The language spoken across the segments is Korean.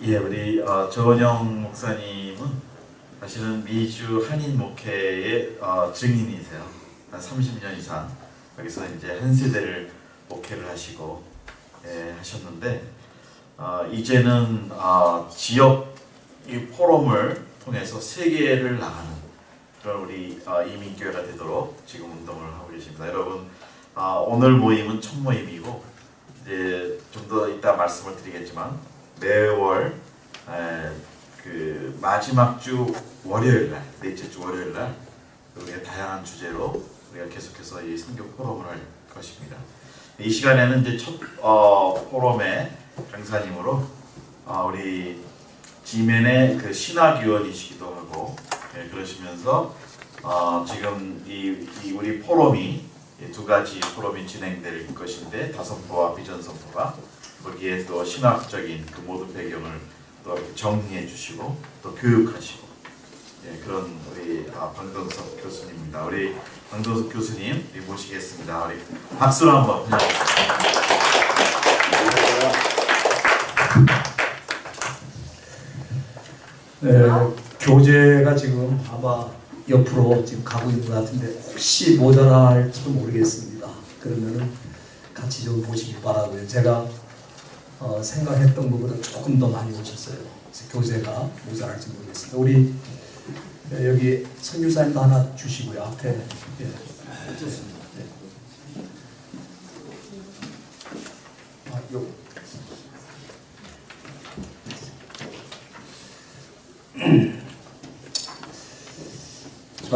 예, 우리 조은영 목사님은 사실은 미주 한인 목회의 증인이세요. 한 30년 이상 여기서 이제 한 세대를 목회를 하시고 하셨는데 이제는 지역 이 포럼을 통해서 세계를 나가는 그런 우리 이민교회가 되도록 지금 운동을 하고 계십니다. 여러분 오늘 모임은 첫 모임이고 이제 좀 더 이따 말씀을 드리겠지만 매월 그 마지막 주 월요일날, 넷째 주 월요일날 우리가 다양한 주제로 우리가 계속해서 이 선교 포럼을 할 것입니다. 이 시간에는 이제 첫 포럼의 강사님으로 우리 지멘의 그 신학위원이시기도 하고 그러시면서 지금 이 우리 포럼이 두 가지 포럼이 진행될 것인데 다선포와 비전선포가 거기에 또 신학적인 그 모든 배경을 또 이렇게 정리해 주시고 또 교육하시고 그런 우리 방동석 교수님입니다. 우리 방동석 교수님 모시겠습니다. 우리 박수로 한번 교재가 지금 아마 옆으로 지금 가고 있는 것 같은데 혹시 모자랄지도 모르겠습니다. 그러면은 같이 좀 보시기 바라고요. 제가 생각했던 것보다 조금 더 많이 오셨어요. 교재가 모자랄지 모르겠습니다. 우리 여기 선교사님도 하나 주시고요. 앞에 좋습니다.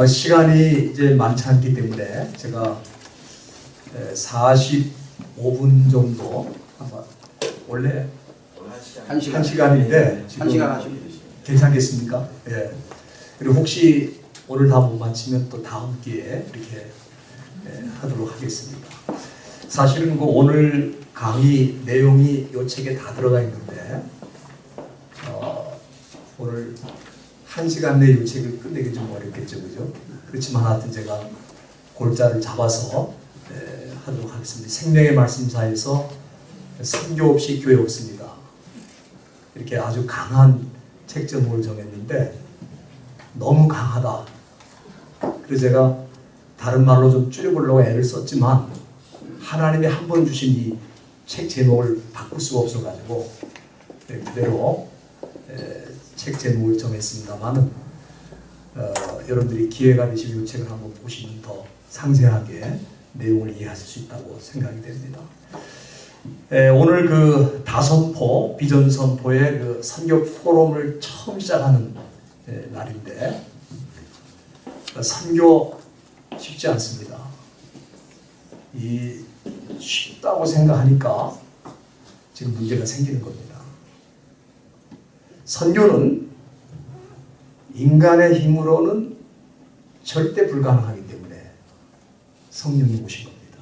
시간이 이제 많지 않기 때문에 제가 45분 정도 아마 원래 1시간인데 지금 1시간 하시면 괜찮겠습니까? 예. 그리고 혹시 오늘 다 못 마치면 또 다음 기회에 이렇게 하도록 하겠습니다. 사실은 그 오늘 강의 내용이 이 책에 다 들어가 있는데 오늘 1시간 내에 이 책을 끝내기 좀 어렵겠죠, 그죠? 그렇지만 하여튼 제가 골자를 잡아서 하도록 하겠습니다. 생명의 말씀사에서 선교 없이 교회 없습니다. 이렇게 아주 강한 책 제목을 정했는데 너무 강하다. 그래서 제가 다른 말로 좀 줄여보려고 애를 썼지만 하나님이 한 번 주신 이 책 제목을 바꿀 수가 없어가지고 그대로 책 제목을 정했습니다만은 여러분들이 기회가 되시면 이 책을 한번 보시면 더 상세하게 내용을 이해하실 수 있다고 생각이 됩니다. 오늘 그 다선포 비전선포의 그 선교 포럼을 처음 시작하는 날인데 선교 쉽지 않습니다. 이 쉽다고 생각하니까 지금 문제가 생기는 겁니다. 선교는 인간의 힘으로는 절대 불가능하기 때문에 성령이 오신 겁니다.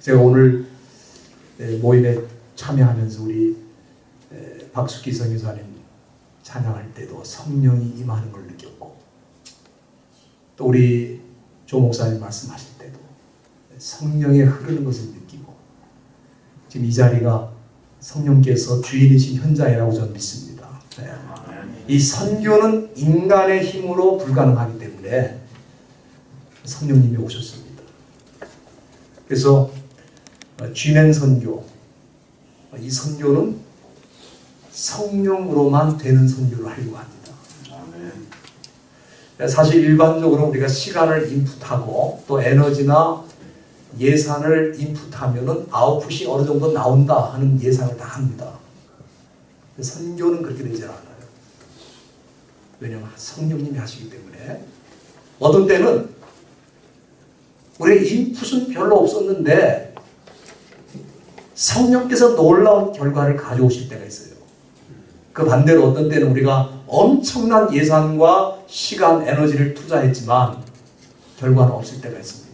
제가 오늘 모임에 참여하면서 우리 박숙기 선교사님 찬양할 때도 성령이 임하는 걸 느꼈고 또 우리 조 목사님 말씀하실 때도 성령이 흐르는 것을 느끼고 지금 이 자리가 성령께서 주인이신 현장이라고 저는 믿습니다. 이 선교는 인간의 힘으로 불가능하기 때문에 성령님이 오셨습니다. 그래서 쥐낸 선교, 이 선교는 성령으로만 되는 선교를 하려고 합니다. 사실 일반적으로 우리가 시간을 인풋하고 또 에너지나 예산을 인풋하면은 아웃풋이 어느 정도 나온다 하는 예상을 다 합니다. 선교는 그렇게 되지 않아요. 왜냐하면 성령님이 하시기 때문에 어떤 때는 우리의 인풋은 별로 없었는데 성령께서 놀라운 결과를 가져오실 때가 있어요. 그 반대로 어떤 때는 우리가 엄청난 예산과 시간, 에너지를 투자했지만 결과는 없을 때가 있습니다.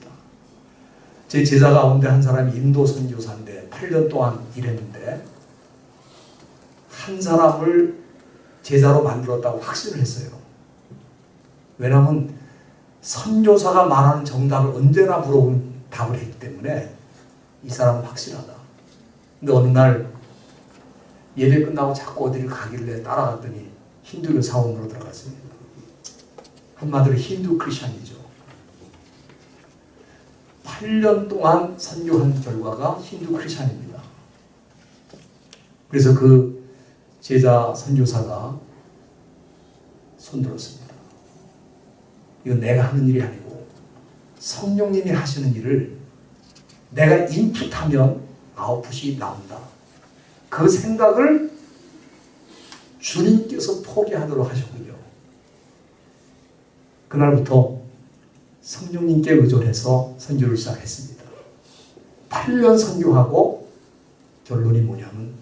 제 제자 가운데 한 사람이 인도 선교사인데 8년 동안 일했는데 한 사람을 제자로 만들었다고 확신을 했어요. 왜냐하면 선교사가 말하는 정답을 언제나 물어보면 답을 했기 때문에 이 사람은 확실하다. 근데 어느 날 예배 끝나고 자꾸 어디를 가길래 따라갔더니 힌두교 사원으로 들어갔습니다. 한마디로 힌두 크리스천이죠. 8년 동안 선교한 결과가 힌두 크리스천입니다. 그래서 그 제자 선교사가 손들었습니다. 이건 내가 하는 일이 아니고 성령님이 하시는 일을 내가 인풋하면 아웃풋이 나온다. 그 생각을 주님께서 포기하도록 하셨군요. 그날부터 성령님께 의존해서 선교를 시작했습니다. 8년 선교하고 결론이 뭐냐면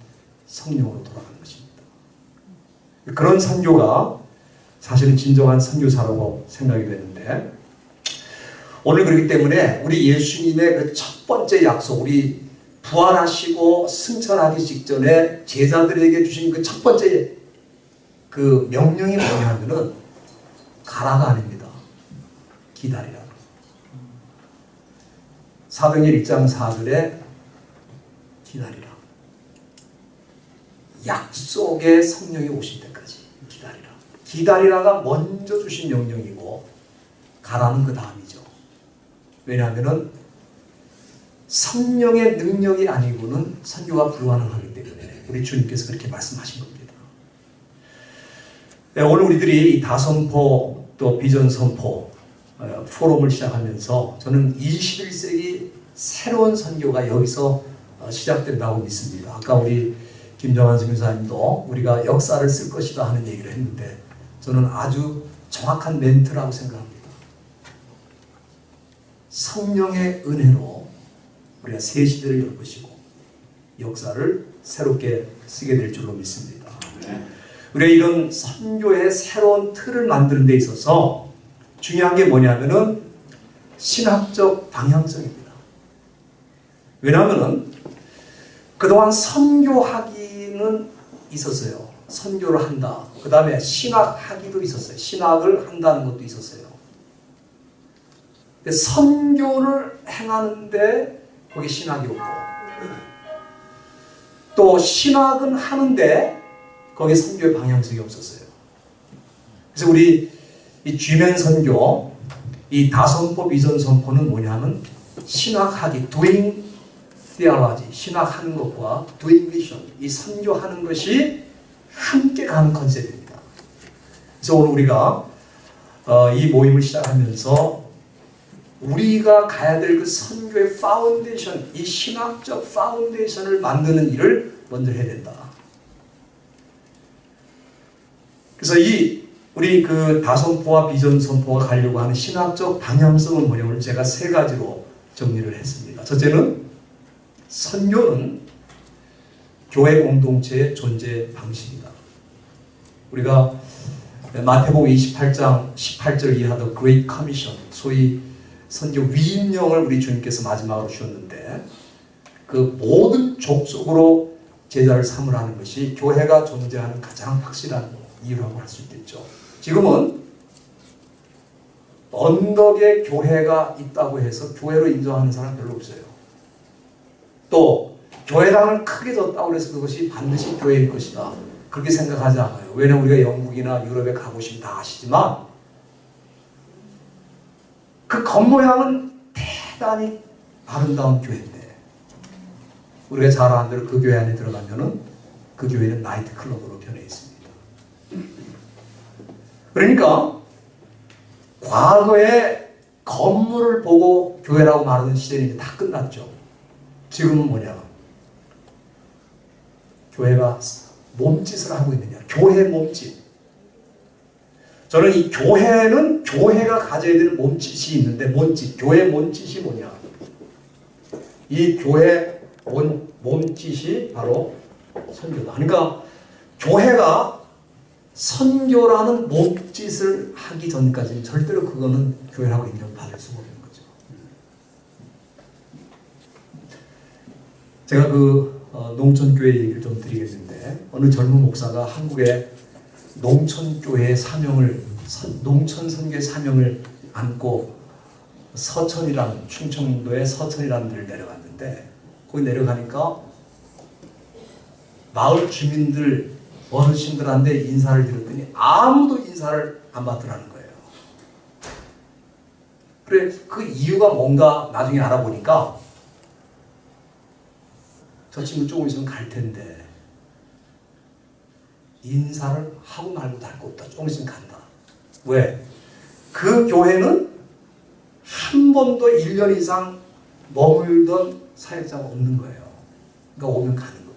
성령으로 돌아가는 것입니다. 그런 선교가 사실은 진정한 선교사라고 생각이 되는데, 오늘 그렇기 때문에 우리 예수님의 그 첫 번째 약속, 우리 부활하시고 승천하기 직전에 제자들에게 주신 그 첫 번째 그 명령이 뭐냐 하면은 가라가 아닙니다. 기다리라. 사도행전 1장 4절에 기다리라. 약속의 성령이 오실 때까지 기다리라. 기다리라가 먼저 주신 명령이고 가라는 그 다음이죠. 왜냐하면은 성령의 능력이 아니고는 선교가 불가능하기 때문에 우리 주님께서 그렇게 말씀하신 겁니다. 네, 오늘 우리들이 이 다선포 또 비전 선포 포럼을 시작하면서 저는 21세기 새로운 선교가 여기서 시작된다고 믿습니다. 아까 우리 김정환 선교사님도 우리가 역사를 쓸 것이다 하는 얘기를 했는데 저는 아주 정확한 멘트라고 생각합니다. 성령의 은혜로 우리가 새 시대를 열 것이고 역사를 새롭게 쓰게 될 줄로 믿습니다. 우리가 이런 선교의 새로운 틀을 만드는 데 있어서 중요한 게 뭐냐면은 신학적 방향성입니다. 왜냐하면은 그동안 선교하기는 있었어요. 선교를 한다. 그 다음에 신학하기도 있었어요. 신학을 한다는 것도 있었어요. 근데 선교를 행하는데 거기 신학이 없고 또 신학은 하는데 거기에 선교의 방향성이 없었어요. 그래서 우리 이 쥐맨 선교, 이 다선포 비전 선포는 뭐냐면 신학하기, doing theology, 신학하는 것과 doing mission, 이 선교하는 것이 함께 가는 컨셉입니다. 그래서 오늘 우리가 이 모임을 시작하면서 우리가 가야 될 그 선교의 파운데이션, 이 신학적 파운데이션을 만드는 일을 먼저 해야 된다. 그래서 우리 그 다선포와 비전 선포가 가려고 하는 신학적 방향성은 뭐냐면 제가 세 가지로 정리를 했습니다. 첫째는 선교는 교회 공동체의 존재 방식이다. 우리가 마태복음 28장 18절 이하 The Great Commission, 소위 선교 위임령을 우리 주님께서 마지막으로 주셨는데 그 모든 족속으로 제자를 삼으라는 것이 교회가 존재하는 가장 확실한 이유라고 할 수 있겠죠. 지금은 언덕에 교회가 있다고 해서 교회로 인정하는 사람 별로 없어요. 또 교회당을 크게 졌다고 해서 그것이 반드시 교회일 것이다. 그렇게 생각하지 않아요. 왜냐하면 우리가 영국이나 유럽에 가보시면 다 아시지만 그 겉모양은 대단히 아름다운 교회인데 우리가 잘 아는 대로 그 교회 안에 들어가면은 그 교회는 나이트 클럽으로 변해 있습니다. 그러니까 과거에 건물을 보고 교회라고 말하는 시대는 다 끝났죠. 지금은 뭐냐? 교회가 몸짓을 하고 있느냐? 교회 몸짓. 저는 이 교회는 교회가 가져야 되는 몸짓이 있는데 몸짓, 교회 몸짓이 뭐냐? 이 교회 몸짓이 바로 선교다. 그러니까 교회가 선교라는 몸짓을 하기 전까지는 절대로 그거는 교회라고 인정받을 수가 없는 거죠. 제가 농촌교회 얘기를 좀 드리겠는데 어느 젊은 목사가 한국의 농촌교회의 사명을 농촌 선교의 사명을 안고 서천이라는 충청도의 서천이라는 데를 내려갔는데 거기 내려가니까 마을 주민들 어르신들한테 인사를 드렸더니 아무도 인사를 안 받더라는 거예요. 그래 그 이유가 뭔가 나중에 알아보니까 저 친구 조금 있으면 갈 텐데 인사를 하고 말고 할 거 없다. 조금 있으면 간다. 왜? 그 교회는 한 번도 1년 이상 머물던 사역자가 없는 거예요. 그러니까 오면 가는 거예요.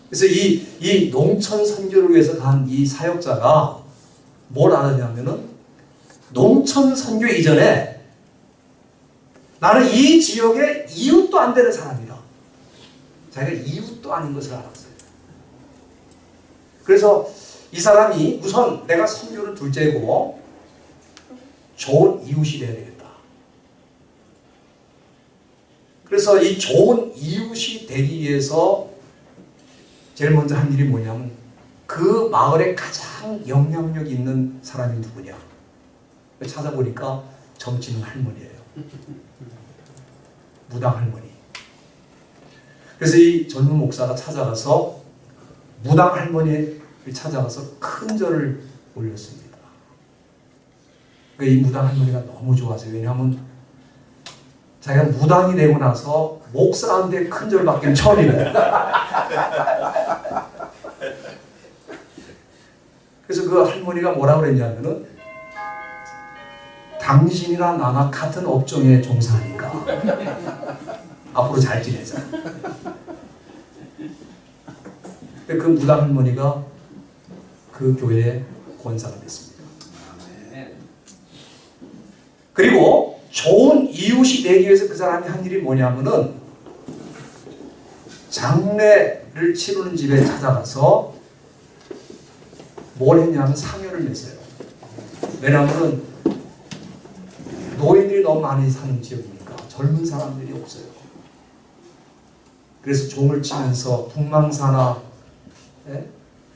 그래서 이 농촌 선교를 위해서 간 이 사역자가 뭘 알았냐면은 농촌 선교 이전에 나는 이 지역의 이웃도 안 되는 사람이다. 자기가 이웃도 아닌 것을 알았어요. 그래서 이 사람이 우선 내가 선교를 둘째고 좋은 이웃이 되어야 되겠다. 그래서 이 좋은 이웃이 되기 위해서 제일 먼저 한 일이 뭐냐면 그 마을에 가장 영향력 있는 사람이 누구냐. 찾아보니까 점치는 할머니예요. 무당 할머니. 그래서 이 젊은 목사가 찾아가서 무당 할머니를 찾아가서 큰 절을 올렸습니다. 이 무당 할머니가 너무 좋아서요. 왜냐하면 자기가 무당이 되고 나서 목사한테 큰 절 받기는 처음이거든요. 그래서 그 할머니가 뭐라고 그랬냐면은 당신이나 나나 같은 업종에 종사하니까 앞으로 잘 지내자. 그 무당 할머니가 그 교회의 권사가 됐습니다. 그리고 좋은 이웃이 되기 위해서 그 사람이 한 일이 뭐냐면은 장례를 치르는 집에 찾아가서 뭘 했냐면 상여를 냈어요. 왜냐하면 노인들이 너무 많이 사는 지역이니까 젊은 사람들이 없어요. 그래서 종을 치면서 북망사나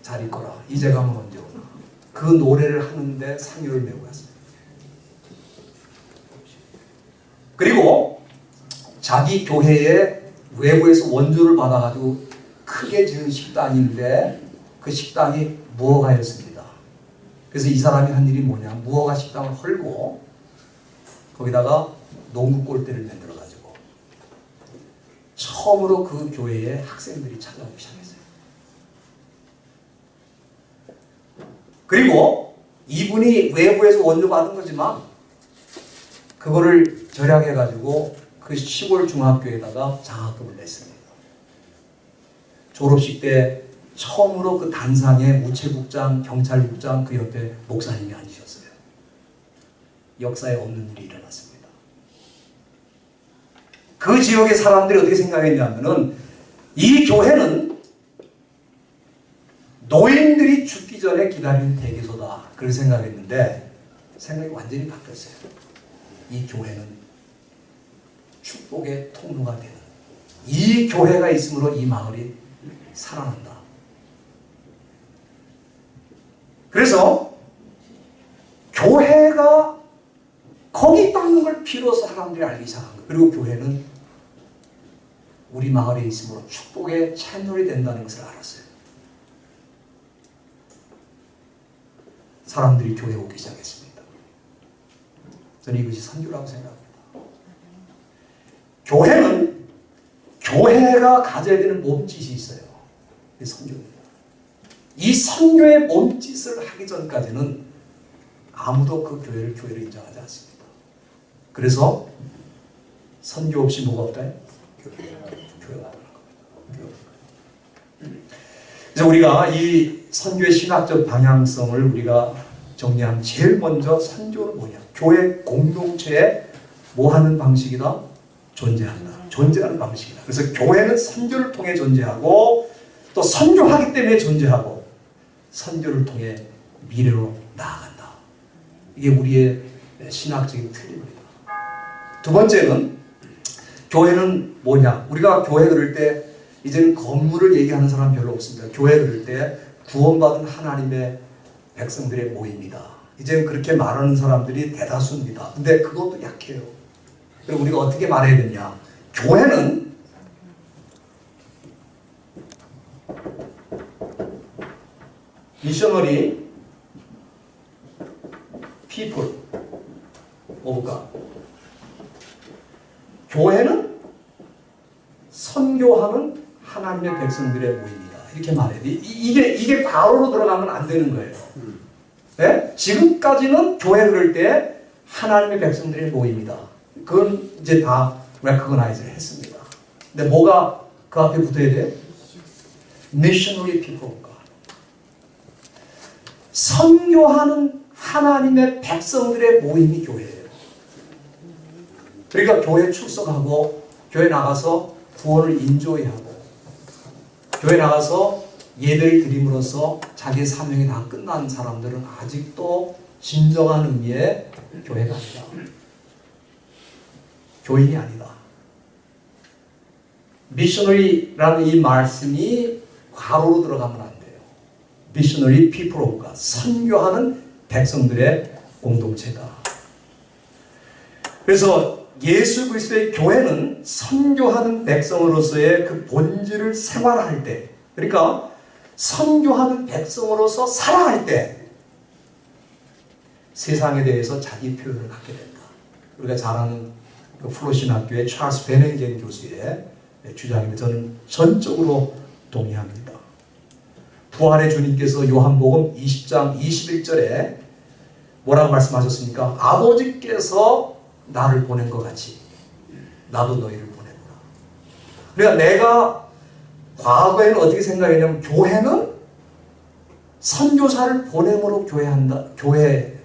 잘 있거라 이제 가면 언제 오나 그 노래를 하는데 상여를 메고 갔어요. 그리고 자기 교회에 외부에서 원조를 받아가지고 크게 지은 식당인데 그 식당이 무허가였습니다. 그래서 이 사람이 한 일이 뭐냐, 무허가 식당을 헐고 거기다가 농구 골대를 만들어가지고 처음으로 그 교회에 학생들이 찾아오기 시작했어요. 그리고 이분이 외부에서 원조 받은 거지만 그거를 절약해가지고 그 시골 중학교에다가 장학금을 냈습니다. 졸업식 때 처음으로 그 단상에 우체국장, 경찰국장 그 옆에 목사님이 앉으셨어요. 역사에 없는 일이 일어났습니다. 그 지역의 사람들이 어떻게 생각했냐면은 이 교회는 노인들이 죽기 전에 기다리는 대기소다. 그렇게 생각했는데 생각이 완전히 바뀌었어요. 이 교회는 축복의 통로가 되는, 이 교회가 있으므로 이 마을이 살아난다. 그래서 교회가 거기 있다는 걸 비로소 사람들이 알기 시작한 거예요. 그리고 교회는 우리 마을에 있으므로 축복의 채널이 된다는 것을 알았어요. 사람들이 교회에 오기 시작했습니다. 저는 이것이 선교라고 생각합니다. 교회는 교회가 가져야 되는 몸짓이 있어요. 이 선교입니다. 이 선교의 몸짓을 하기 전까지는 아무도 그 교회를 교회로 인정하지 않습니다. 그래서 선교 없이 뭐가 없다? 교회가 없다. 그래서 우리가 이 선교의 신학적 방향성을 우리가 정리하면 제일 먼저 선교는 뭐냐? 교회 공동체에 뭐 하는 방식이다? 존재한다. 존재하는 방식이다. 그래서 교회는 선교를 통해 존재하고 또 선교하기 때문에 존재하고 선교를 통해 미래로 나아간다. 이게 우리의 신학적인 틀입니다. 두 번째는 교회는 뭐냐? 우리가 교회 그럴 때 이제는 건물을 얘기하는 사람 별로 없습니다. 교회 그럴 때 구원받은 하나님의 백성들의 모임이다. 이제는 그렇게 말하는 사람들이 대다수입니다. 근데 그것도 약해요. 그럼 우리가 어떻게 말해야 되냐? 교회는 missionary people of God. 교회는 선교하는 하나님의 백성들의 모임이다. 이렇게 말해야 돼. 이게 바로로 들어가면 안 되는 거예요. 네? 지금까지는 교회 그럴 때 하나님의 백성들의 모임이다. 그건 이제 다 recognize 했습니다. 근데 뭐가 그 앞에 붙어야 돼? missionary people of God. 선교하는 하나님의 백성들의 모임이 교회예요. 그러니까 교회 출석하고 교회 나가서 구원을 인조이하고 교회 나가서 예배를 드림으로써 자기의 사명이 다 끝난 사람들은 아직도 진정한 의미의 교회가 아니다. 교인이 아니다. 미셔너리라는 이 말씀이 괄호로 들어가면 안 돼요. 미셔너리 people of God. 선교하는 백성들의 공동체다. 그래서 예수 그리스도의 교회는 선교하는 백성으로서의 그 본질을 생활할 때, 그러니까 선교하는 백성으로서 살아갈 때 세상에 대해서 자기 표현을 갖게 된다. 우리가 잘 아는 그 플로신 학교의 찰스 베넨겐 교수의 주장입니다. 저는 전적으로 동의합니다. 부활의 주님께서 요한복음 20장 21절에 뭐라고 말씀하셨습니까? 아버지께서 나를 보낸 것 같이 나도 너희를 보내노라. 그러니까 내가 과거에는 어떻게 생각했냐면 교회는 선교사를 보냄으로 교회라고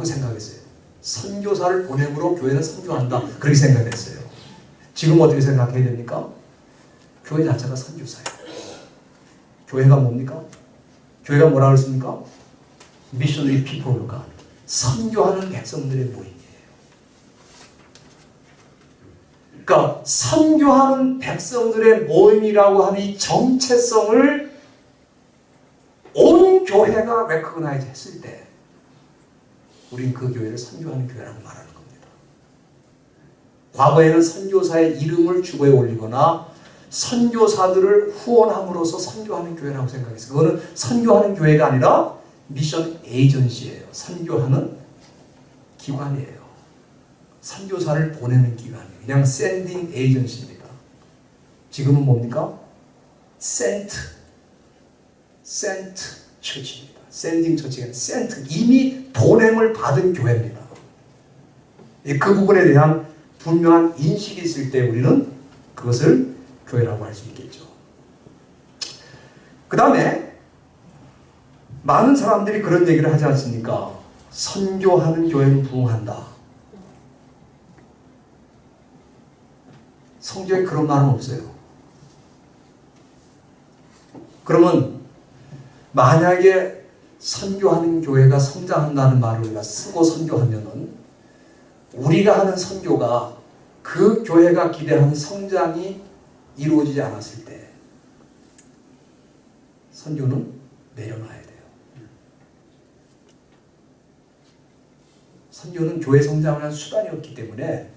생각했어요. 선교사를 보냄으로 교회는 선교한다. 그렇게 생각했어요. 지금 어떻게 생각해야 됩니까? 교회 자체가 선교사예요. 교회가 뭡니까? 교회가 뭐라고 했습니까? Missionary people of God. 선교하는 백성들의 모임이에요. 그러니까 선교하는 백성들의 모임이라고 하는 이 정체성을 온 교회가 recognize 했을 때 우리는 그 교회를 선교하는 교회라고 말하는 겁니다. 과거에는 선교사의 이름을 주보에 올리거나 선교사들을 후원함으로써 선교하는 교회라고 생각했어요. 그거는 선교하는 교회가 아니라 미션 에이전시예요. 선교하는 기관이에요. 선교사를 보내는 기관이에요. 그냥 샌딩 에이전시입니다. 지금은 뭡니까? 센트 처치입니다. 샌딩 처치가 아니라 센트, 이미 보냄을 받은 교회입니다. 그 부분에 대한 분명한 인식이 있을 때 우리는 그것을 교회라고 할 수 있겠죠. 그 다음에 많은 사람들이 그런 얘기를 하지 않습니까? 선교하는 교회는 부흥한다. 성경에 그런 말은 없어요. 그러면 만약에 선교하는 교회가 성장한다는 말을 우리가 쓰고 선교하면은 우리가 하는 선교가 그 교회가 기대하는 성장이 이루어지지 않았을 때 선교는 내려놔야 돼요. 선교는 교회 성장을 위한 수단이었기 때문에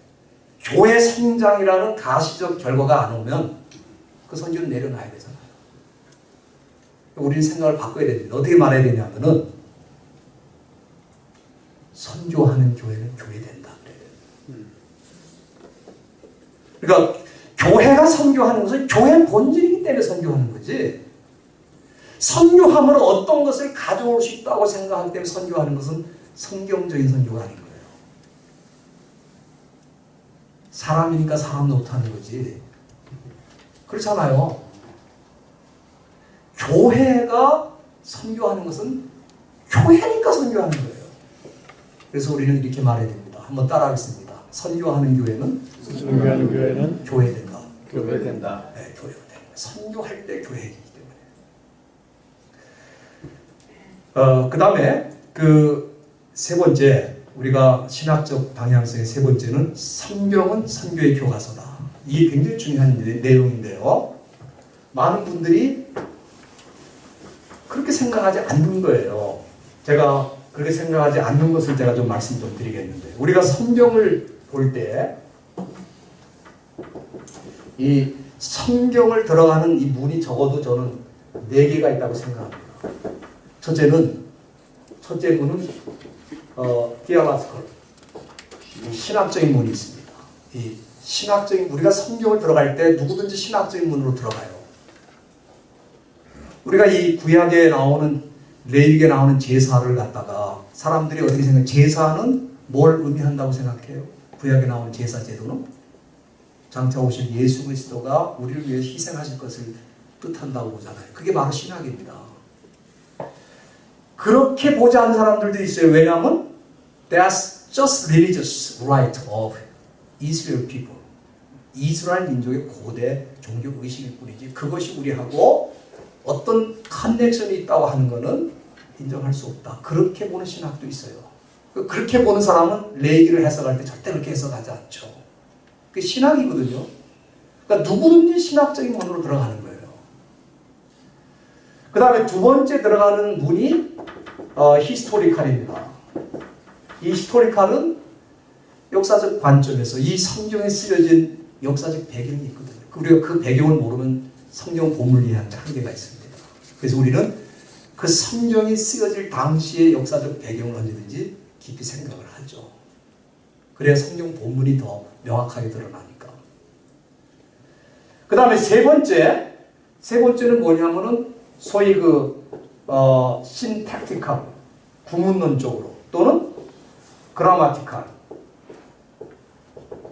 교회 성장이라는 가시적 결과가 안 오면 그 선교는 내려놔야 되잖아요. 우리는 생각을 바꿔야 됩니다. 어떻게 말해야 되냐면은 선교하는 교회는 교회된다. 그러니까 교회가 선교하는 것은 교회의 본질이기 때문에 선교하는 거지. 선교함으로 어떤 것을 가져올 수 있다고 생각하기 때문에 선교하는 것은 성경적인 선교가 아닌 거예요. 사람이니까 사람 노릇하는 거지. 그렇잖아요. 교회가 선교하는 것은 교회니까 선교하는 거예요. 그래서 우리는 이렇게 말해야 됩니다. 한번 따라하겠습니다. 선교하는 교회는 교회된다. 교회된다. 네, 교회가 된다. 선교할 때 교회이기 때문에. 그 다음에 그 세 번째 우리가 신학적 방향성의 세 번째는 성경은 선교의 교과서다. 이게 굉장히 중요한 내용인데요. 많은 분들이 그렇게 생각하지 않는 거예요. 제가 그렇게 생각하지 않는 것을 제가 좀 말씀 좀 드리겠는데, 우리가 성경을 볼 때 이 성경을 들어가는 이 문이 적어도 저는 네 개가 있다고 생각합니다. 첫째 문은 theological, 신학적인 문이 있습니다. 이 신학적인, 우리가 성경을 들어갈 때 누구든지 신학적인 문으로 들어가요. 우리가 이 구약에 나오는, 레위기에 나오는 제사를 갖다가 사람들이 어떻게 생각해요? 제사는 뭘 의미한다고 생각해요? 구약에 나오는 제사 제도는 장차 오실 예수 그리스도가 우리를 위해 희생하실 것을 뜻한다고 보잖아요. 그게 바로 신학입니다. 그렇게 보지 않는 사람들도 있어요. 왜냐하면 that's just religious right of Israel people. 이스라엘 민족의 고대 종교 의식일 뿐이지 그것이 우리하고 어떤 커넥션이 있다고 하는 것은 인정할 수 없다. 그렇게 보는 신학도 있어요. 그렇게 보는 사람은 레위기를 해석할 때 절대 그렇게 해석하지 않죠. 그게 신학이거든요. 그러니까 누구든지 신학적인 문으로 들어가는 거예요. 그 다음에 두 번째 들어가는 문이 히스토리칼입니다. 이 히스토리칼은 역사적 관점에서 이 성경에 쓰여진 역사적 배경이 있거든요. 우리가 그 배경을 모르면 성경 본문을 이해하는데 한계가 있습니다. 그래서 우리는 그 성경이 쓰여질 당시의 역사적 배경을 언제든지 깊이 생각을 하죠. 그래야 성경 본문이 더 명확하게 드러나니까. 그 다음에 세 번째는 뭐냐면은 소위 신탁티칼, 구문론적으로 또는 그라마티칼,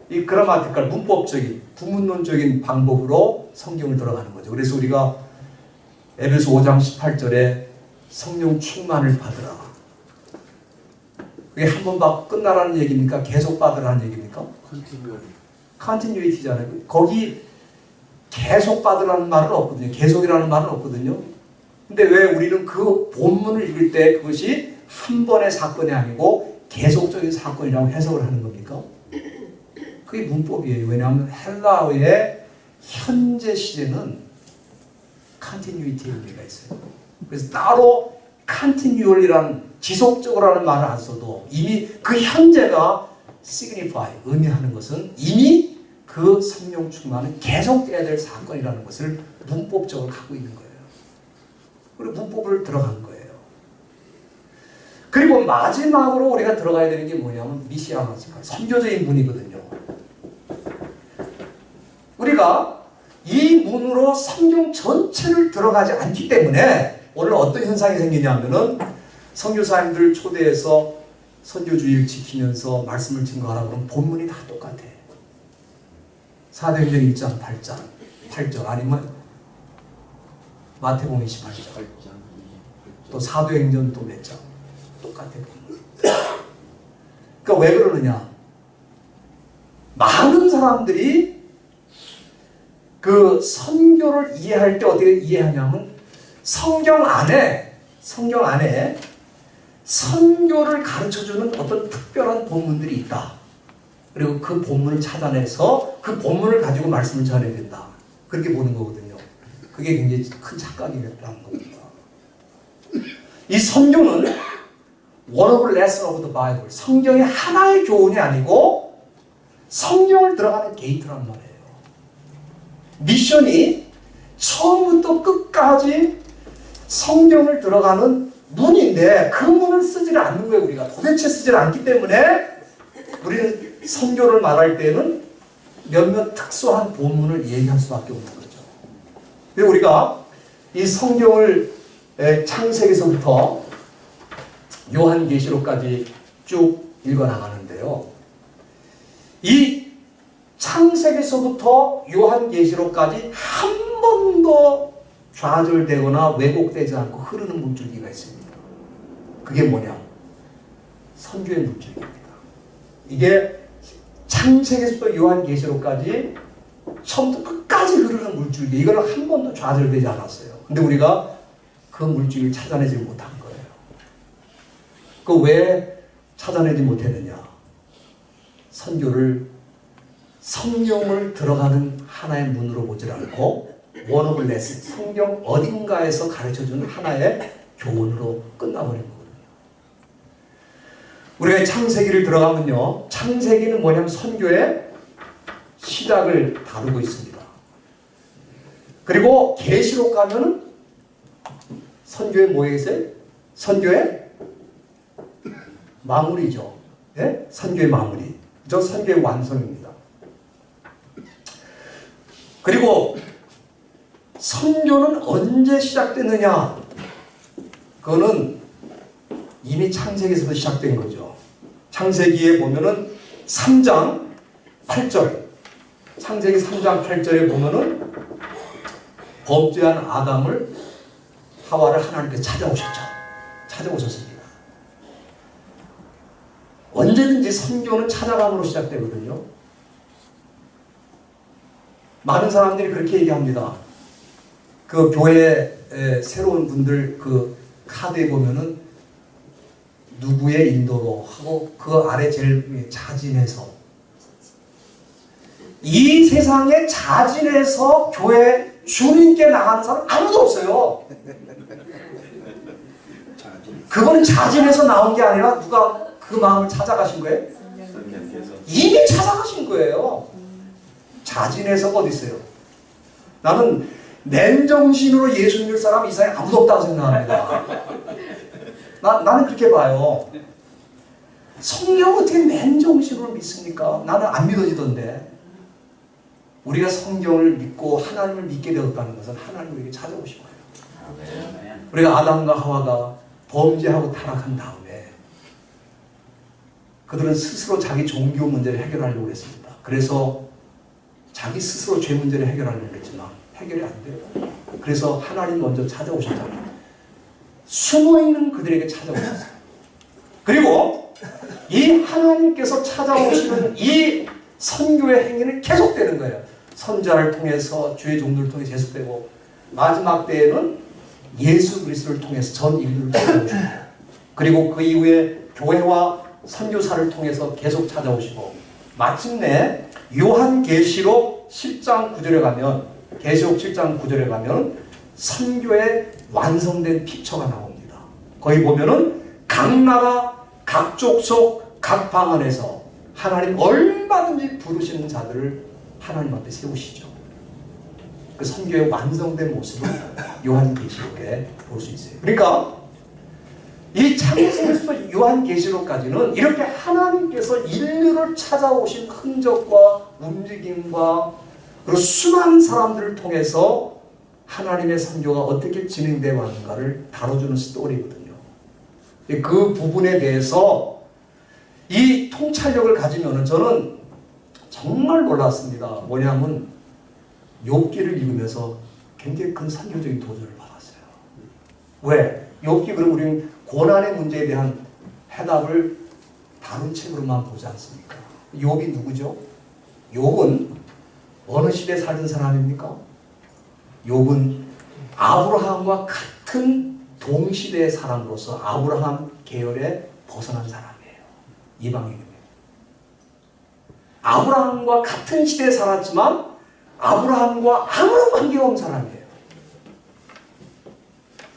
이 그라마티칼, 문법적인, 구문론적인 방법으로 성경을 들어가는 거죠. 그래서 우리가 에베소 5장 18절에 성령 충만을 받으라. 그게 한 번 받고 끝나라는 얘기입니까? 계속 받으라는 얘기입니까? 컨티뉴이티잖아요. 거기 계속 받으라는 말은 없거든요. 계속이라는 말은 없거든요. 근데 왜 우리는 그 본문을 읽을 때 그것이 한 번의 사건이 아니고 계속적인 사건이라고 해석을 하는 겁니까? 그게 문법이에요. 왜냐하면 헬라어의 현재 시제는 컨티뉴이티의 의미가 있어요. 그래서 따로 컨티뉴얼이라는 지속적으로라는 말을 안 써도 이미 그 현재가 signify, 의미하는 것은 이미 그 성령 충만은 계속돼야 될 사건이라는 것을 문법적으로 갖고 있는 거예요. 그리고 문법을 들어간 거예요. 그리고 마지막으로 우리가 들어가야 되는 게 뭐냐면 미시아노지칼, 선교적인 문이거든요. 우리가 이 문으로 성경 전체를 들어가지 않기 때문에 오늘 어떤 현상이 생기냐면은 선교사님들 초대해서 선교주의를 지키면서 말씀을 증거하라고 그러면 본문이 다 똑같아. 사도행전 1장 8절 아니면 마태복음 28장 또 사도행전 또 몇 장 똑같아 본문. 그러니까 왜 그러느냐? 많은 사람들이 그 선교를 이해할 때 어떻게 이해하냐면 성경 안에 선교를 가르쳐주는 어떤 특별한 본문들이 있다. 그리고 그 본문을 찾아내서 그 본문을 가지고 말씀을 전해야 된다. 그렇게 보는 거거든요. 그게 굉장히 큰 착각이라는 겁니다. 이 선교는 one of the lesson of the Bible, 성경의 하나의 교훈이 아니고 성경을 들어가는 게이트란 말이에요. 미션이 처음부터 끝까지 성경을 들어가는 문인데 그 문을 쓰지를 않는 거예요. 우리가 도대체 쓰지를 않기 때문에 우리는 선교를 말할 때는 몇몇 특수한 본문을 얘기할 수밖에 없는 거죠. 그리고 우리가 이 성경을 창세기서부터 요한계시록까지 쭉 읽어나가는데요. 이 창세기서부터 요한계시록까지 한 번도 좌절되거나 왜곡되지 않고 흐르는 물줄기가 있습니다. 그게 뭐냐? 선교의 물줄기입니다. 이게 창세기서부터 요한계시록까지 처음부터 끝까지 흐르는 물줄기, 이거는 한 번도 좌절되지 않았어요. 근데 우리가 그 물줄기를 찾아내지 못한 거예요. 그 왜 찾아내지 못했느냐? 선교를 성경을 들어가는 하나의 문으로 보질 않고 one of lesson, 성경 어딘가에서 가르쳐주는 하나의 교훈으로 끝나버린 거거든요. 우리가 창세기를 들어가면요, 창세기는 뭐냐면 선교의 시작을 다루고 있습니다. 그리고 계시록 가면은 선교의 뭐겠어요? 선교의 마무리죠. 예? 선교의 마무리. 저 선교의 완성입니다. 그리고 선교는 언제 시작됐느냐? 그거는 이미 창세기에서부터 시작된 거죠. 창세기에 보면은 3장 8절. 창세기 3장 8절에 보면은 범죄한 아담을 하와를 하나님께서 찾아오셨습니다. 언제든지 선교는 찾아감으로 시작되거든요. 많은 사람들이 그렇게 얘기합니다. 그 교회 새로운 분들 그 카드에 보면은 누구의 인도로 하고 그 아래 제일 자진해서 이 세상에 자진해서 교회 주님께 나가는 사람 아무도 없어요. 그거는 자진해서 나온 게 아니라 누가 그 마음을 찾아가신 거예요? 이미 찾아가신 거예요. 자진해서가 어디 있어요? 나는 맨정신으로 예수 믿을 사람 이 세상에 아무도 없다고 생각합니다. 나는 그렇게 봐요. 성경 어떻게 맨정신으로 믿습니까? 나는 안 믿어지던데. 우리가 성경을 믿고 하나님을 믿게 되었다는 것은 하나님 우리에게 찾아오신 거예요. 우리가 아담과 하와가 범죄하고 타락한 다음에 그들은 스스로 자기 종교 문제를 해결하려고 했습니다. 그래서 자기 스스로 죄 문제를 해결하려고 했지만 해결이 안 돼요. 그래서 하나님 먼저 찾아오셨잖아요. 숨어있는 그들에게 찾아오셨어요. 그리고 이 하나님께서 찾아오시는 이 선교의 행위는 계속되는 거예요. 선자를 통해서 주의 종들을 통해 계속되고 마지막 때에는 예수 그리스도를 통해서 전 인류를 찾아오시고 그리고 그 이후에 교회와 선교사를 통해서 계속 찾아오시고 마침내 요한계시록 10장 9절에 가면 계시록 7장 9절에 가면 선교의 완성된 픽처가 나옵니다. 거기 보면은 각 나라 각 족속 각 방언에서 하나님 얼마든지 부르시는 자들을 하나님 앞에 세우시죠. 그 선교의 완성된 모습을 요한계시록에 볼 수 있어요. 그러니까 이 창세기에서 요한계시록까지는 이렇게 하나님께서 인류를 찾아오신 흔적과 움직임과 그리고 수많은 사람들을 통해서 하나님의 선교가 어떻게 진행되어 왔는가를 다뤄주는 스토리거든요. 그 부분에 대해서 이 통찰력을 가지면 저는 정말 놀랐습니다. 뭐냐면 욥기를 읽으면서 굉장히 큰 선교적인 도전을 받았어요. 왜? 욥기 그럼 우리는 고난의 문제에 대한 해답을 다른 책으로만 보지 않습니까? 욥이 누구죠? 욥은 어느 시대에 살던 사람입니까? 욥은 아브라함과 같은 동시대의 사람으로서 아브라함 계열에 벗어난 사람이에요. 이방인입니다. 아브라함과 같은 시대에 살았지만 아브라함과 아무런 관계가 없는 사람이에요.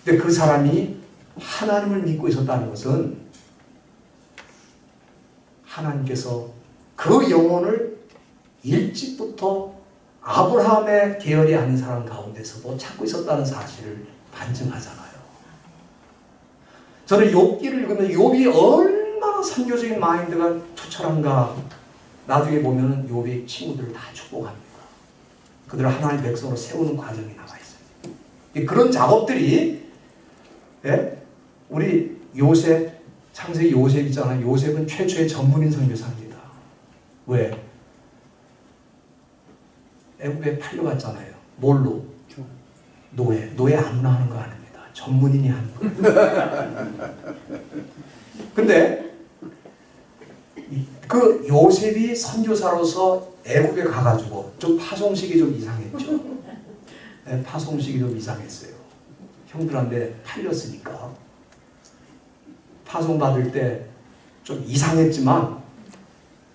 근데 그 사람이 하나님을 믿고 있었다는 것은 하나님께서 그 영혼을 일찍부터 아브라함의 계열이 아닌 사람 가운데서도 찾고 있었다는 사실을 반증하잖아요. 저는 욥기를 읽으면 욥이 얼마나 선교적인 마인드가 투철한가. 나중에 보면 욥의 친구들을 다 축복합니다. 그들을 하나님의 백성으로 세우는 과정이 나와 있어요. 그런 작업들이 우리 요셉, 창세기 요셉 있잖아요. 요셉은 최초의 전문인 선교사입니다. 왜? 애굽에 팔려갔잖아요. 뭘로? 노예. 노예 아무나 하는 거 아닙니다. 전문인이 하는 거예요. 근데 그 요셉이 선교사로서 애굽에 가가지고 좀 파송식이 좀 이상했죠. 네, 파송식이 좀 이상했어요. 형들한테 팔렸으니까 파송받을 때 좀 이상했지만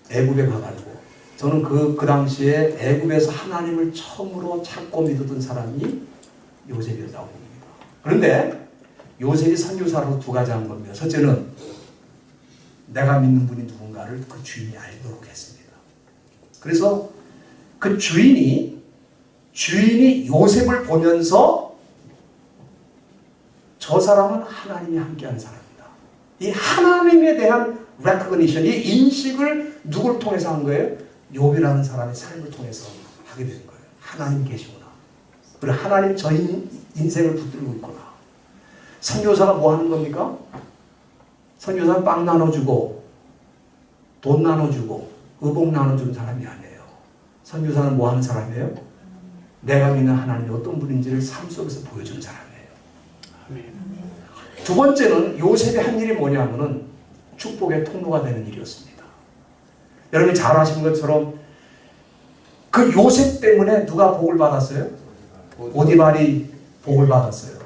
애굽에 가가지고 저는 그 당시에 애굽에서 하나님을 처음으로 찾고 믿었던 사람이 요셉이었다고 봅니다. 그런데 요셉이 선교사로 두 가지 한 겁니다. 첫째는 내가 믿는 분이 누군가를 그 주인이 알도록 했습니다. 그래서 그 주인이 요셉을 보면서 저 사람은 하나님이 함께하는 사람이다. 이 하나님에 대한 recognition, 이 인식을 누굴 통해서 한 거예요? 욥이라는 사람의 삶을 통해서 하게 된 거예요. 하나님 계시구나. 그리고 하나님 저 인생을 붙들고 있구나. 선교사가 뭐 하는 겁니까? 선교사는 빵 나눠주고 돈 나눠주고 의복 나눠주는 사람이 아니에요. 선교사는 뭐 하는 사람이에요? 내가 믿는 하나님이 어떤 분인지를 삶 속에서 보여주는 사람이에요. 두 번째는 요셉이 한 일이 뭐냐면은 축복의 통로가 되는 일이었습니다. 여러분이 잘 아시는 것처럼 그 요셉 때문에 누가 복을 받았어요? 보디발이 복을 받았어요.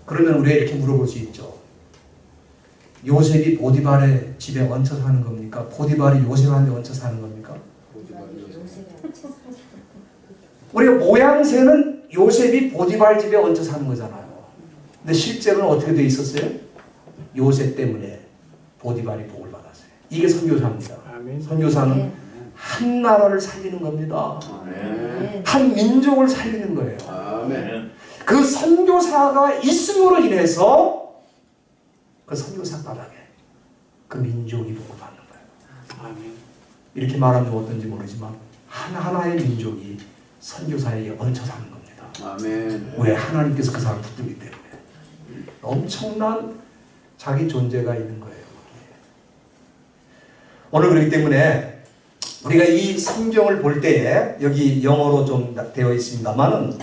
그러면 우리가 이렇게 물어볼 수 있죠. 요셉이 보디발의 집에 얹혀 사는 겁니까? 보디발이 요셉한테 얹혀 사는 겁니까? 우리가 모양새는 요셉이 보디발 집에 얹혀 사는 거잖아요. 근데 실제로는 어떻게 돼 있었어요? 요셉 때문에 보디발이 복을 받았어요. 이게 선교사입니다. 선교사는 한 나라를 살리는 겁니다. 한 민족을 살리는 거예요. 그 선교사가 있음으로 인해서 그 선교사 바닥에 그 민족이 복을 받는 거예요. 이렇게 말하면 어떤지 모르지만 하나하나의 민족이 선교사에게 얹혀 사는 겁니다. 왜? 하나님께서 그 사람을 붙들기 때문에. 엄청난 자기 존재가 있는 거예요. 오늘 그렇기 때문에 우리가 이 성경을 볼 때에 여기 영어로 좀 되어 있습니다만은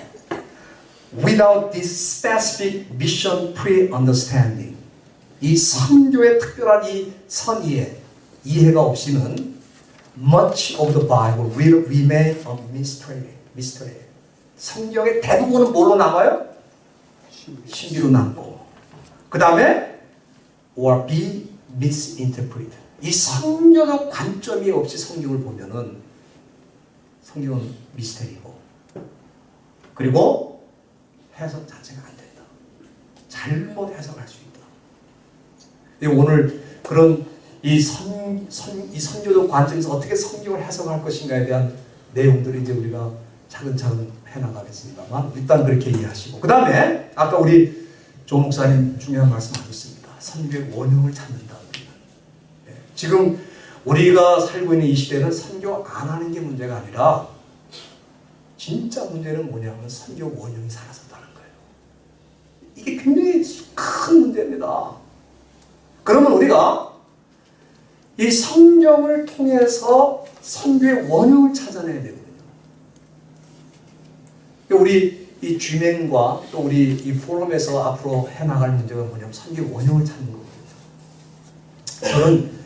without this specific mission pre-understanding, 이 선교의 특별한 이 선이해 이해가 없이는 much of the Bible will remain a mystery. 성경의 대부분은 뭘로 남아요? 신비로 남고, 그 다음에 or be misinterpreted. 이 성경의 관점이 없이 성경을 보면은 성경은 미스테리고, 그리고 해석 자체가 안 된다. 잘못 해석할 수 있다. 오늘 그런 이 선교적 관점에서 어떻게 성경을 해석할 것인가에 대한 내용들을 이제 우리가 차근차근 해나가겠습니다만 일단 그렇게 이해하시고, 그 다음에 아까 우리 조 목사님 중요한 말씀하셨습니다. 선교의 원형을 찾는다. 지금 우리가 살고 있는 이 시대는 선교 안 하는 게 문제가 아니라 진짜 문제는 뭐냐면 선교 원형이 사라졌다는 거예요. 이게 굉장히 큰 문제입니다. 그러면 우리가 이 성경을 통해서 선교의 원형을 찾아내야 되거든요. 우리 이 G맨과 또 우리 이 포럼에서 앞으로 해나갈 문제가 뭐냐면 선교의 원형을 찾는 거거든요. 저는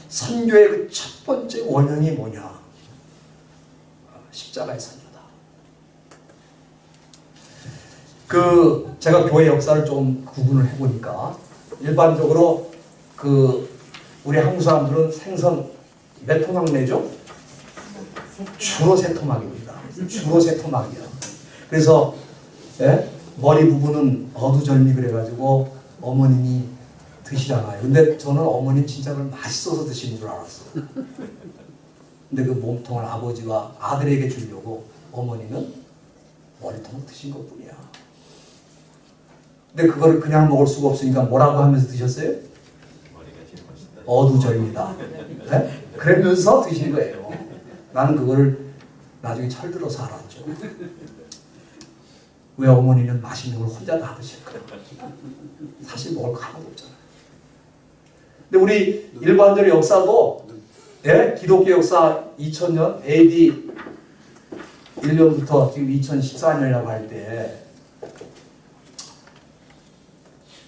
선교의 그 첫 번째 원형이 뭐냐? 십자가의 선교다. 제가 교회 역사를 좀 구분을 해보니까 일반적으로 우리 한국 사람들은 생선 몇 토막 내죠? 주로 세 토막입니다. 주로 세 토막이야. 그래서 머리 부분은 어두절미 그래가지고 어머님이 드시잖아요. 근데 저는 어머님 진짜 그걸 맛있어서 드시는 줄 알았어요. 근데 그 몸통을 아버지와 아들에게 주려고 어머니는 머리통을 드신 것뿐이야. 근데 그거를 그냥 먹을 수가 없으니까 뭐라고 하면서 드셨어요? 어두절미다. 네? 그러면서 드신 거예요. 나는 그거를 나중에 철들어서 알았죠. 왜 어머니는 맛있는 걸 혼자 다 드실까? 사실 먹을 거 하나도 없잖아요. 근데 우리 일반적인 역사도 기독교 역사 2000년 AD 1년부터 지금 2014년이라고 할 때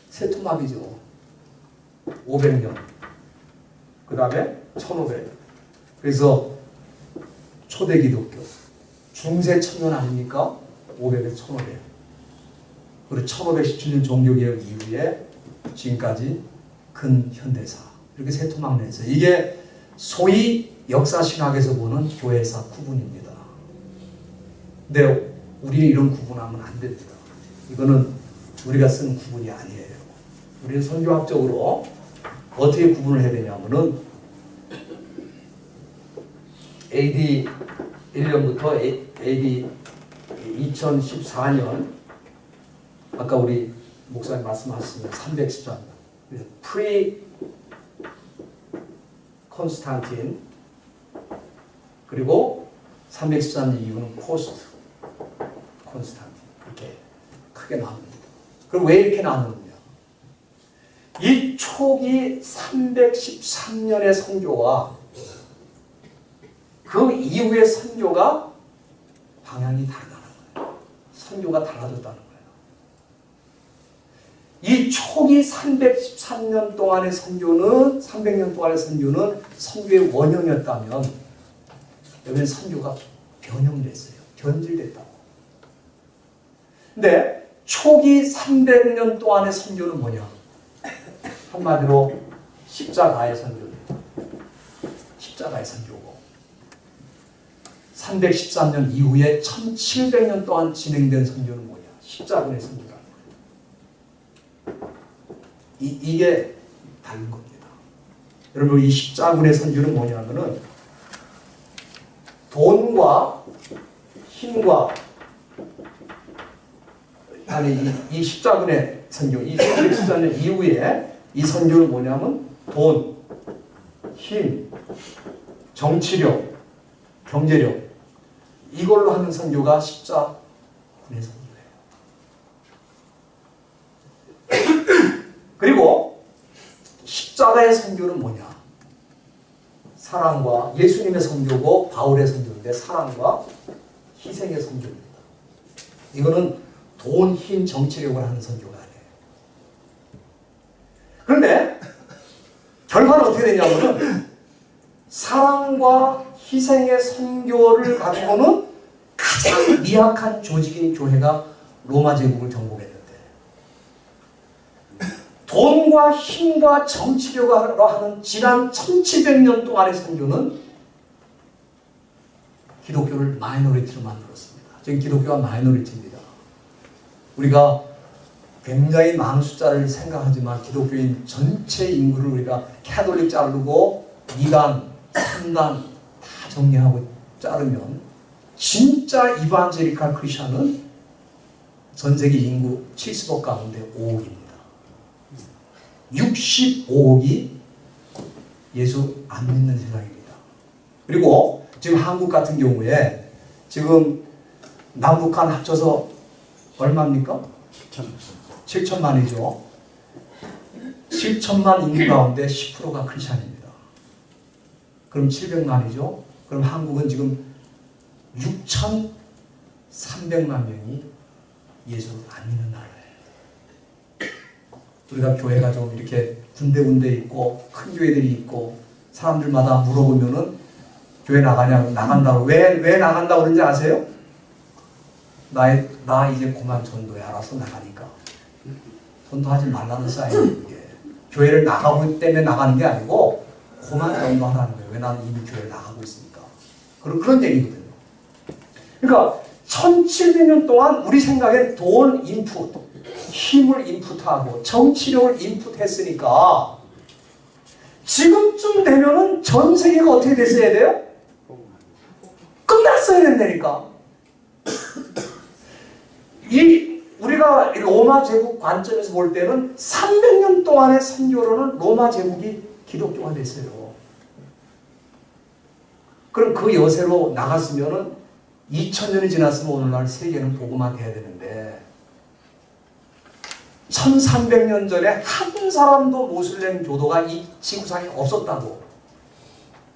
세토막이죠. 500년. 그 다음에 1500. 그래서 초대 기독교. 중세 천년 아닙니까? 500에서 1500. 그리고 1517년 종교개혁 이후에 지금까지 근현대사. 이렇게 세 토막 내서 이게 소위 역사신학에서 보는 교회사 구분입니다. 근데 우리는 이런 구분하면 안 됩니다. 이거는 우리가 쓴 구분이 아니에요. 우리는 선교학적으로 어떻게 구분을 해야 되냐면은 AD 1년부터 AD 2014년 아까 우리 목사님 말씀하셨습니다. 314년. 프리 콘스탄틴 그리고 314년 이후는 포스트 콘스탄틴 이렇게 크게 나눕니다. 그럼 왜 이렇게 나누느냐? 이 초기 313년의 선교와 그 이후의 선교가 방향이 다르다는 거예요. 선교가 달라졌다는 거예요. 이 초기 313년 동안의 선교는 300년 동안의 선교는 선교의 원형이었다면 여기는 선교가 변형됐어요. 변질됐다고. 근데 초기 300년 동안의 선교는 뭐냐? 한마디로 십자가의 선교입니다. 십자가의 선교고 313년 이후에 1700년 동안 진행된 선교는 뭐냐? 십자군의 선교라는 거예요. 이게 다른 겁니다. 여러분 이 십자군의 선교는 뭐냐면은 돈과 힘과 이 십자군의 선교, 이 314년 이후에 이 선교는 뭐냐면 돈, 힘, 정치력, 경제력 이걸로 하는 선교가 십자군의 선교예요. 그리고 십자가의 선교는 뭐냐? 사랑과 예수님의 선교고 바울의 선교인데 사랑과 희생의 선교입니다. 이거는 돈, 힘, 정치력을 하는 선교가 아니에요. 그런데 결과는 어떻게 되냐면은 사랑과 희생의 선교를 가지고는 가장 미약한 조직인 교회가 로마 제국을 정복했는데 돈과 힘과 정치력으로 하는 지난 1700년 동안의 선교는 기독교를 마이너리티로 만들었습니다. 지금 기독교가 마이너리티입니다. 우리가 굉장히 많은 숫자를 생각하지만 기독교인 전체 인구를 우리가 캐톨릭 자르고 2단, 3단 다 정리하고 자르면 진짜 이반제리칼 크리스천은 전 세계 인구 70억 가운데 5억입니다. 65억이 예수 안 믿는 세상입니다. 그리고 지금 한국 같은 경우에 지금 남북한 합쳐서 얼마입니까? 7천만이죠. 7천만 인구 가운데 10%가 크리스천입니다. 그럼 700만이죠. 그럼 한국은 지금 6,300만 명이 예수 안 믿는 나라예요. 우리가 교회가 좀 이렇게 군데군데 있고 큰 교회들이 있고 사람들마다 물어보면은 교회 나가냐고 나간다고 왜 나간다고 그런지 아세요? 나 이제 그만 전도해 알아서 나가니까 전도하지 말라는 사인이에요. 이게 교회를 나가고 때문에 나가는 게 아니고 그만 전도하라는 거예요. 왜 나는 이미 교회를 나가고 있으니까 그런 얘기거든요. 그러니까 1700년 동안 우리 생각엔 돈 인풋, 힘을 인풋하고 정치력을 인풋했으니까 지금쯤 되면은 전 세계가 어떻게 됐어야 돼요? 끝났어야 된다니까. 우리가 로마 제국 관점에서 볼 때는 300년 동안의 선교로는 로마 제국이 기독교가 됐어요. 그럼 그 여세로 나갔으면은 2000년이 지났으면 오늘날 세계는 복음화 돼야 되는데 1300년 전에 한 사람도 모슬렘 교도가 이 지구상에 없었다고.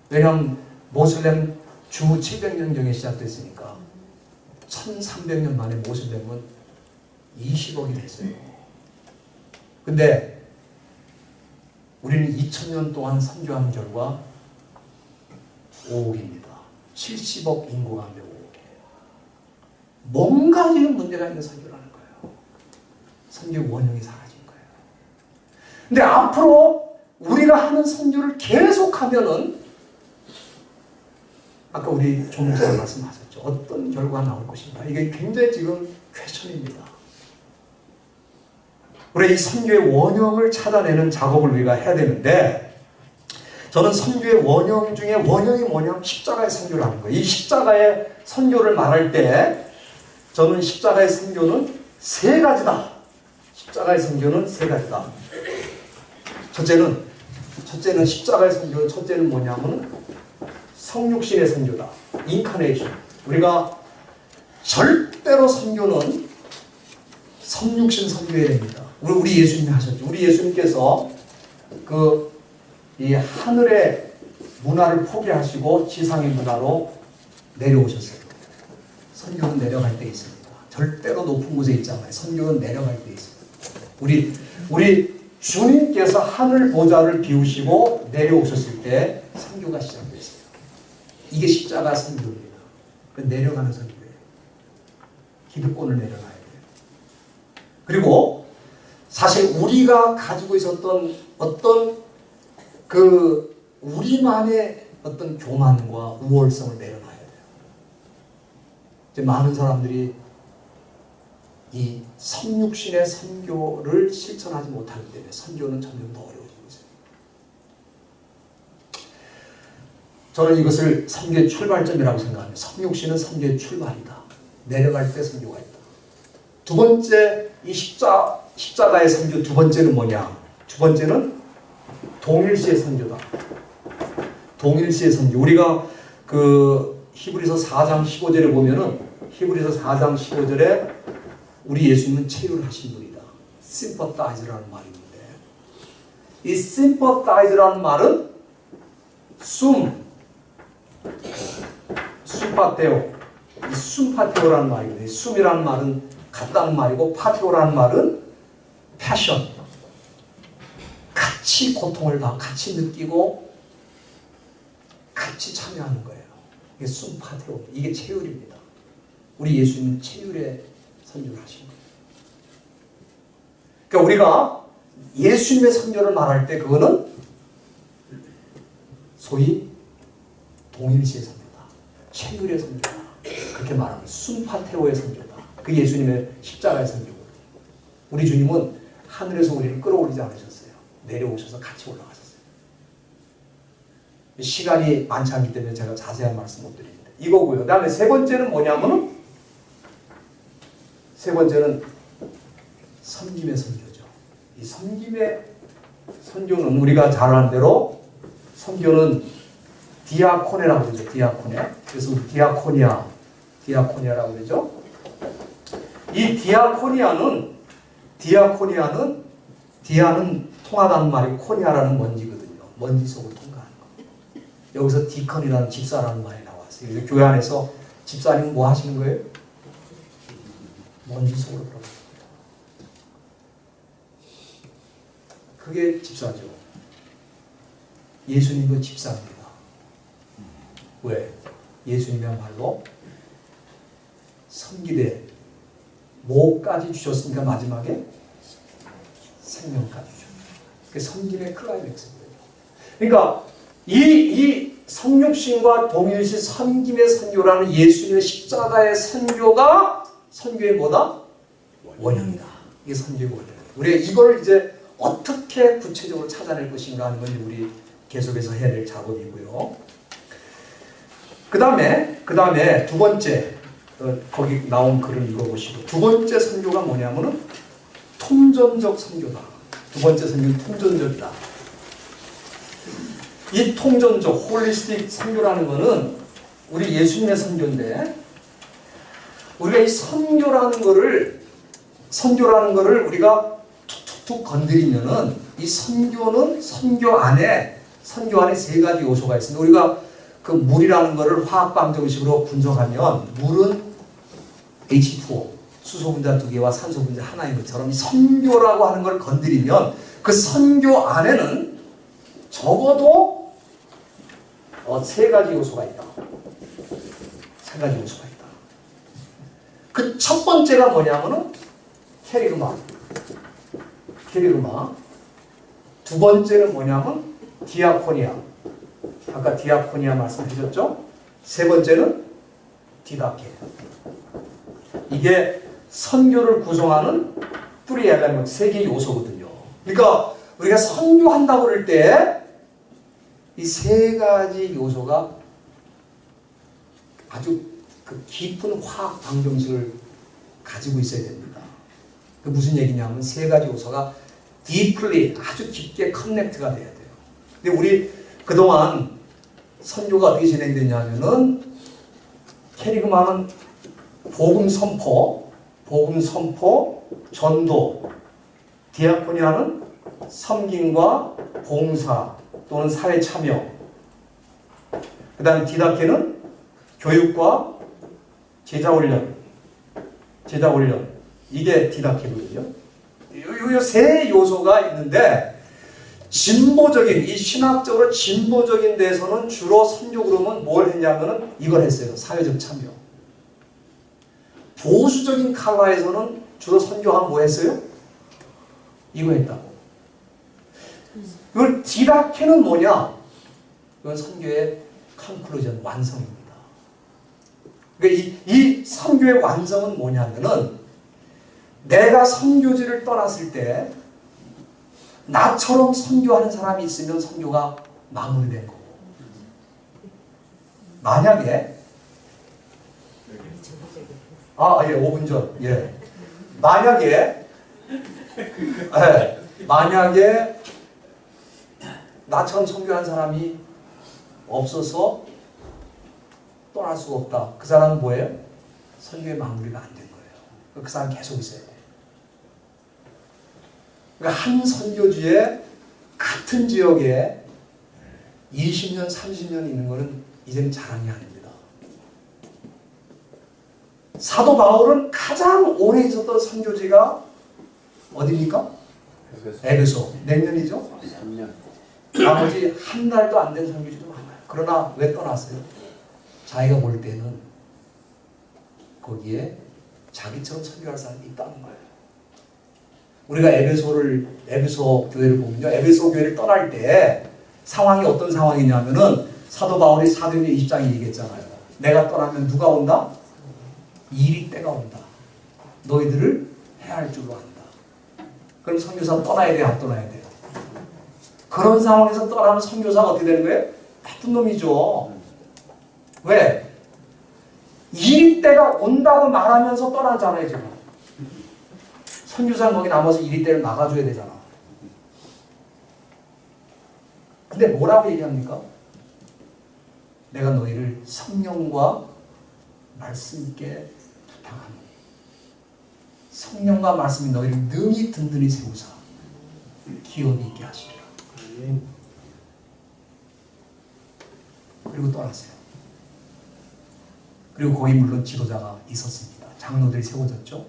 왜냐하면 모슬렘 주 700년경에 시작됐으니까 1300년 만에 모슬렘은 20억이 됐어요. 근데 우리는 2000년 동안 선교한 결과 5억입니다. 70억 인구 가운데 5억이에요. 뭔가 지금 문제가 있는 선교라는 거예요. 선교 원형이 사라진 거예요. 근데 앞으로 우리가 하는 선교를 계속하면은 아까 우리 좀 전에 말씀하셨죠. 어떤 결과가 나올 것인가. 이게 굉장히 지금 퀘스천입니다. 우리 이 선교의 원형을 찾아내는 작업을 우리가 해야 되는데 저는 선교의 원형 중에 원형이 뭐냐? 십자가의 선교라는 거예요. 이 십자가의 선교를 말할 때 저는 십자가의 선교는 세 가지다. 십자가의 선교는 세 가지다. 첫째는 십자가의 선교, 첫째는 뭐냐면 성육신의 선교다. 인카네이션. 우리가 절대로 선교는 성육신 선교해야 됩니다. 우리 예수님이 하셨죠. 우리 예수님께서 이 하늘의 문화를 포기하시고 지상의 문화로 내려오셨어요. 선교는 내려갈 때 있습니다. 절대로 높은 곳에 있지 않아요. 선교는 내려갈 때 있습니다. 우리 주님께서 하늘 보좌를 비우시고 내려오셨을 때 선교가 시작됐어요. 이게 십자가 선교입니다. 내려가는 선교예요. 기득권을 내려가야 돼요. 그리고 사실 우리가 가지고 있었던 어떤 우리만의 어떤 교만과 우월성을 내려놔야 돼요. 이제 많은 사람들이 이 성육신의 선교를 실천하지 못하기 때문에 선교는 점점 더 어려워지고 있어요. 저는 이것을 선교의 출발점이라고 생각합니다. 성육신은 선교의 출발이다. 내려갈 때 선교가 있다. 두 번째, 이 십자가의 선교 두 번째는 뭐냐? 두 번째는 동일시의 선교다. 동일시의 선교. 우리가 히브리서 4장 15절에 보면은 히브리서 4장 15절에 우리 예수님은 체휼을 하신 분이다. sympathize라는 말이 있는데 이 sympathize라는 말은 숨파테오, 이 숨파테오라는 말이거든요. 숨이라는 말은 같다는 말이고 파테오라는 말은 패션, 같이 고통을 같이 느끼고 같이 참여하는 거예요. 이게 숨파테오, 이게 체휼입니다. 우리 예수님은 체휼의 선교를 하신 거예요. 그러니까 우리가 예수님의 선교를 말할 때 그거는 소위 동일시의 선교다. 체휼의 선교다. 그렇게 말하면 숨파테오의 선교다. 그 예수님의 십자가의 선교거든요. 우리 주님은 하늘에서 우리를 끌어올리지 않으셨어요. 내려오셔서 같이 올라가셨어요. 시간이 많지 않기 때문에 제가 자세한 말씀 못 드립니다. 이거고요. 그 다음에 세 번째는 뭐냐면은 섬김의 선교죠. 이 섬김의 선교는 우리가 잘 아는 대로 선교는 디아코네라고 그러죠. 디아코네. 그래서 우리 디아코니아라고 그러죠. 이 디아는 통하다는 말이 코니아라는 먼지거든요. 먼지 속을 통과하는 거. 여기서 디컨이라는 집사라는 말이 나왔어요. 교회 안에서 집사님 뭐 하시는 거예요? 먼지 속으로 들어갑니다. 그게 집사죠. 예수님도 집사입니다. 왜? 예수님이야말로 섬기되 뭐까지 주셨습니까? 마지막에 생명까지 주셨습니다. 그게 섬김의 클라이맥스입니다. 그러니까 이 성육신과 동일시 섬김의 선교라는 예수님의 십자가의 선교가 선교의 뭐다? 원형이다. 이게 선교의 원형이다. 우리가 이걸 이제 어떻게 구체적으로 찾아낼 것인가 하는 건 우리 계속해서 해야 될 작업이고요. 그 다음에 두 번째, 거기 나온 글을 읽어보시고, 두 번째 선교가 뭐냐면은 통전적 선교다. 두 번째 선교는 통전적이다. 이 통전적, 홀리스틱 선교라는 거는 우리 예수님의 선교인데, 우리가 이 선교라는 거를 우리가 툭툭툭 건드리면은 이 선교는 선교 안에 세 가지 요소가 있습니다. 우리가 그 물이라는 거를 화학 방정식으로 분석하면 물은 H2O, 수소 분자 2개와 산소 분자 하나인 것처럼 이 선교라고 하는 걸 건드리면 그 선교 안에는 적어도 세 가지 요소가 있다. 세 가지 요소가 있다. 그 첫 번째가 뭐냐면은 캐리그마. 두 번째는 뭐냐면 디아코니아. 아까 디아코니아 말씀하셨죠? 세 번째는 디다케. 이게 선교를 구성하는 뿌리 엘레먼트 세 개의 요소거든요. 그러니까 우리가 선교한다고 그럴 때 이 세 가지 요소가 아주 그 깊은 화학 방정식을 가지고 있어야 됩니다. 그 무슨 얘기냐면 세 가지 요소가 deeply 아주 깊게 커넥트가 돼야 돼요. 근데 우리 그동안 선교가 어떻게 진행됐냐면은 캐리그마는 복음 선포, 전도, 디아코니아는 섬김과 봉사 또는 사회 참여, 그 다음에 디다케는 교육과 제자 훈련, 이게 디다케거든요. 이 세 요소가 있는데 진보적인, 이 신학적으로 진보적인 데서는 주로 선교 그룹은 뭘 했냐면은 이걸 했어요. 사회적 참여. 보수적인 칼라에서는 주로 선교하면 뭐 했어요? 이거 했다고. 이걸 디다케는 뭐냐? 이건 선교의 컨클루전, 완성입니다. 그러니까 이 선교의 완성은 뭐냐면은 내가 선교지를 떠났을 때 나처럼 선교하는 사람이 있으면 선교가 마무리된 거고, 만약에 5분 전, 만약에 나처럼 선교한 사람이 없어서 떠날 수가 없다. 그 사람은 뭐예요? 선교의 마무리가 안 된 거예요. 그 사람 계속 있어야 돼요. 그러니까 한 선교지에 같은 지역에 20년, 30년 있는 것은 이제는 자랑이 아닙니다. 사도 바울은 가장 오래 있었던 선교지가 어디입니까? 에베소. 몇 년이죠? 3년. 나머지 한 달도 안 된 선교지도 많아요. 그러나 왜 떠났어요? 자기가 볼 때는 거기에 자기처럼 선교할 사람이 있다는 거예요. 우리가 에베소 교회를 보면요. 에베소 교회를 떠날 때 상황이 어떤 상황이냐면은 사도 바울이 사도행전 20장에 얘기했잖아요. 내가 떠나면 누가 온다? 일이 때가 온다. 너희들을 해할 줄로 안다. 그럼 선교사 떠나야 돼요? 안 떠나야 돼요? 그런 상황에서 떠나면 선교사가 어떻게 되는 거예요? 나쁜 놈이죠. 왜? 일이 때가 온다고 말하면서 떠나잖아요, 지금. 선교사는 거기 남아서 일이 때를 막아줘야 되잖아. 근데 뭐라고 얘기합니까? 내가 너희를 성령과 말씀 있게 부탁하노니 성령과 말씀이 너희를 능히 든든히 세우사 기업이 있게 하시리라. 그리고 떠났어요. 그리고 거기 물론 지도자가 있었습니다. 장로들이 세워졌죠.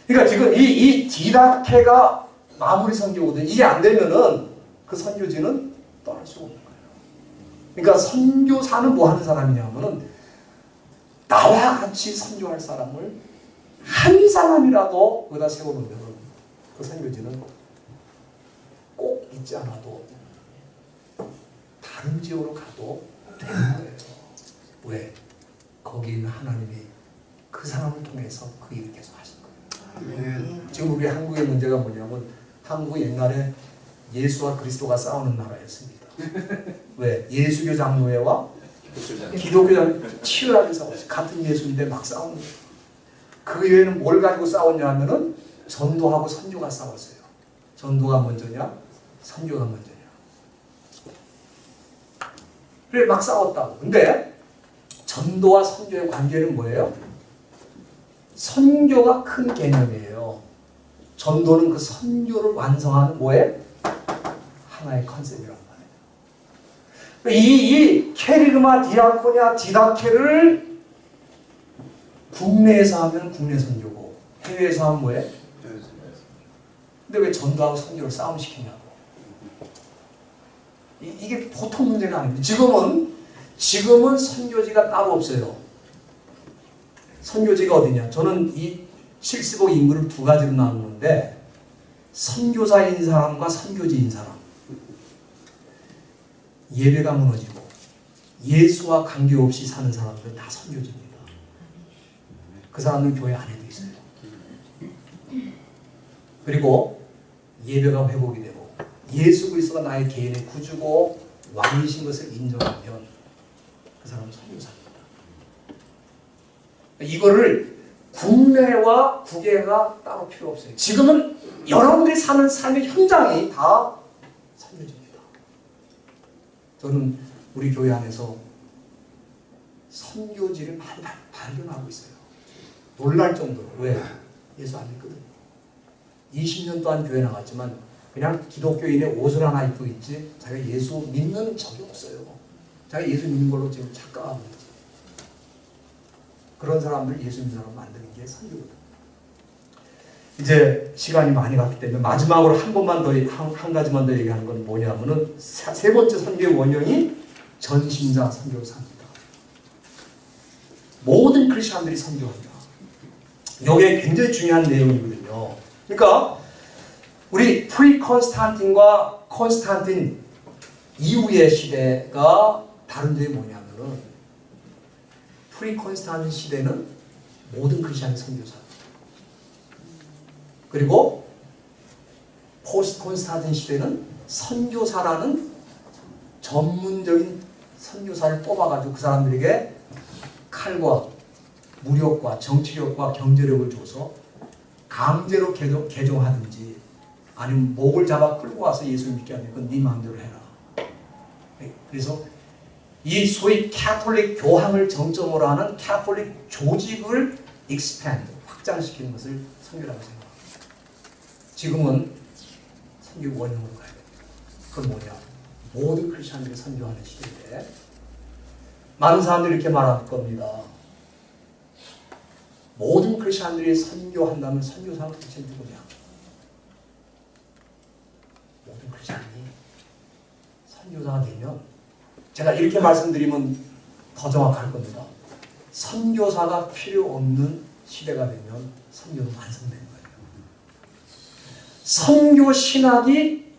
그러니까 지금 이 디다케가 마무리 선교거든요. 이게 안 되면은 그 선교지는 떠날 수가 없는 거예요. 그러니까 선교사는 뭐 하는 사람이냐면은 나와 같이 선교할 사람을 한 사람이라도 거기다 세워놓으면 그 선교지는 꼭 잊지 않아도 다른 지역으로 가도 되는 거예요. 왜? 거기 있는 하나님이 그 사람을 통해서 그 일을 계속 하신 거예요. 지금 우리 한국의 문제가 뭐냐면 한국 옛날에 예수와 그리스도가 싸우는 나라였습니다. 왜? 예수교 장로회와 기독교 장로회 치열하게 싸웠어요. 같은 예수인데 막 싸우는 거예요. 그 이외에는 뭘 가지고 싸웠냐 하면은 전도하고 선교가 싸웠어요. 전도가 먼저냐? 선교가 먼저냐? 그래 막 싸웠다고. 근데 전도와 선교의 관계는 뭐예요? 선교가 큰 개념이에요. 전도는 그 선교를 완성하는 뭐예요? 하나의 컨셉이란 말이에요. 이 캐리그마, 디아코니아, 디다케를 국내에서 하면 국내 선교고 해외에서 하면 뭐예요? 근데 왜 전도하고 선교를 싸움시키냐고. 이게 보통 문제가 아닙니다. 지금은 선교지가 따로 없어요. 선교지가 어디냐? 저는 이 70억 인구를 두 가지로 나누는데 선교사인 사람과 선교지인 사람. 예배가 무너지고 예수와 관계없이 사는 사람들은 다 선교지입니다. 그 사람은 교회 안에도 있어요. 그리고 예배가 회복이 되고 예수 그리스도가 나의 개인의 구주고 왕이신 것을 인정하면 그 사람은 선교사입니다. 이거를 국내와 국외가 따로 필요 없어요. 지금은 여러분들이 사는 삶의 현장이 다 선교지입니다. 저는 우리 교회 안에서 선교지를 많이 발견하고 있어요. 놀랄 정도로. 왜? 예수 안 믿거든요. 20년 동안 교회 나갔지만 그냥 기독교인의 옷을 하나 입고 있지 자기가 예수 믿는 적이 없어요. 자기가 예수 믿는 걸로 지금 착각하고 있지. 그런 사람들 예수 믿는 사람 만드는 게 선교거든요. 이제 시간이 많이 갔기 때문에 마지막으로 한 가지만 더 얘기하는 건 뭐냐면은 세 번째 선교의 원형이 전신자 선교사입니다. 모든 크리스천들이 선교한다. 이게 굉장히 중요한 내용이거든요. 그러니까 우리 프리 콘스탄틴과 콘스탄틴 이후의 시대가 다른 점이 뭐냐면은 프리 콘스탄틴 시대는 모든 크리스천이 선교사. 그리고 포스트 콘스탄틴 시대는 선교사라는 전문적인 선교사를 뽑아가지고 그 사람들에게 칼과 무력과 정치력과 경제력을 줘서 강제로 개종하든지 아니면 목을 잡아 끌고 와서 예수 믿게 하면 그건 네 마음대로 해라. 그래서 이 소위 캐톨릭 교황을 정점으로 하는 캐톨릭 조직을 expand, 확장시키는 것을 선교라고 생각합니다. 지금은 선교 원형으로 가야 됩니다. 그건 뭐냐? 모든 크리스천들이 선교하는 시대인데 많은 사람들이 이렇게 말할 겁니다. 모든 크리스천들이 선교한다면 선교사는 도대체 누구냐? 모든 크리스천이 선교사가 되면 제가 이렇게 말씀드리면 더 정확할 겁니다. 선교사가 필요 없는 시대가 되면 선교는 완성된 거예요. 선교 신학이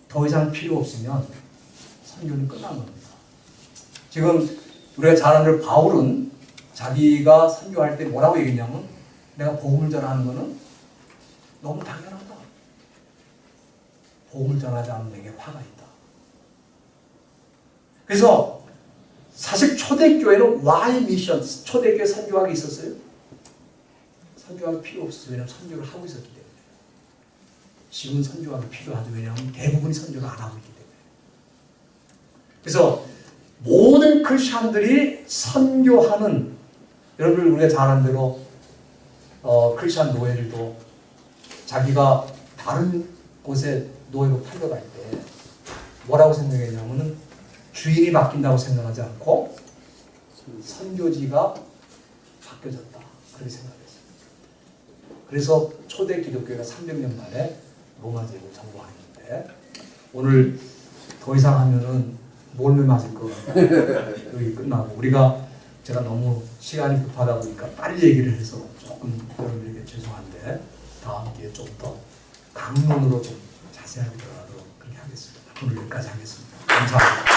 더 이상 필요 없으면 선교는 끝난 겁니다. 지금 우리가 잘 아는 바울은 자기가 선교할 때 뭐라고 얘기했냐면 내가 복음을 전하는 것은 너무 당연하다. 복음을 전하지 않으면 내게 화가 있다. 그래서 사실 초대교회는 Y 미션, 초대교회 선교학이 있었어요. 선교학이 필요 없었어요. 왜냐하면 선교를 하고 있었기 때문에. 지금 선교학이 필요하죠. 왜냐하면 대부분이 선교를 안 하고 있기 때문에. 그래서 모든 크리스천들이 선교하는, 여러분 우리가 잘 아는 대로 크리스천 노예들도 자기가 다른 곳에 노예로 팔려갈 때 뭐라고 생각했냐면은 주인이 바뀐다고 생각하지 않고 선교지가 바뀌어졌다. 그렇게 생각했어요. 그래서 초대 기독교가 300년 만에 로마 제국을 정복했는데 오늘 더 이상 하면은 몰매 맞을 거 여기 끝나고 제가 너무 시간이 급하다 보니까 빨리 얘기를 해서 조금 여러분들에게 죄송한데 다음 기회에 좀 더 강론으로 좀 자세하게 들어가도록 그렇게 하겠습니다. 오늘 여기까지 하겠습니다. 감사합니다.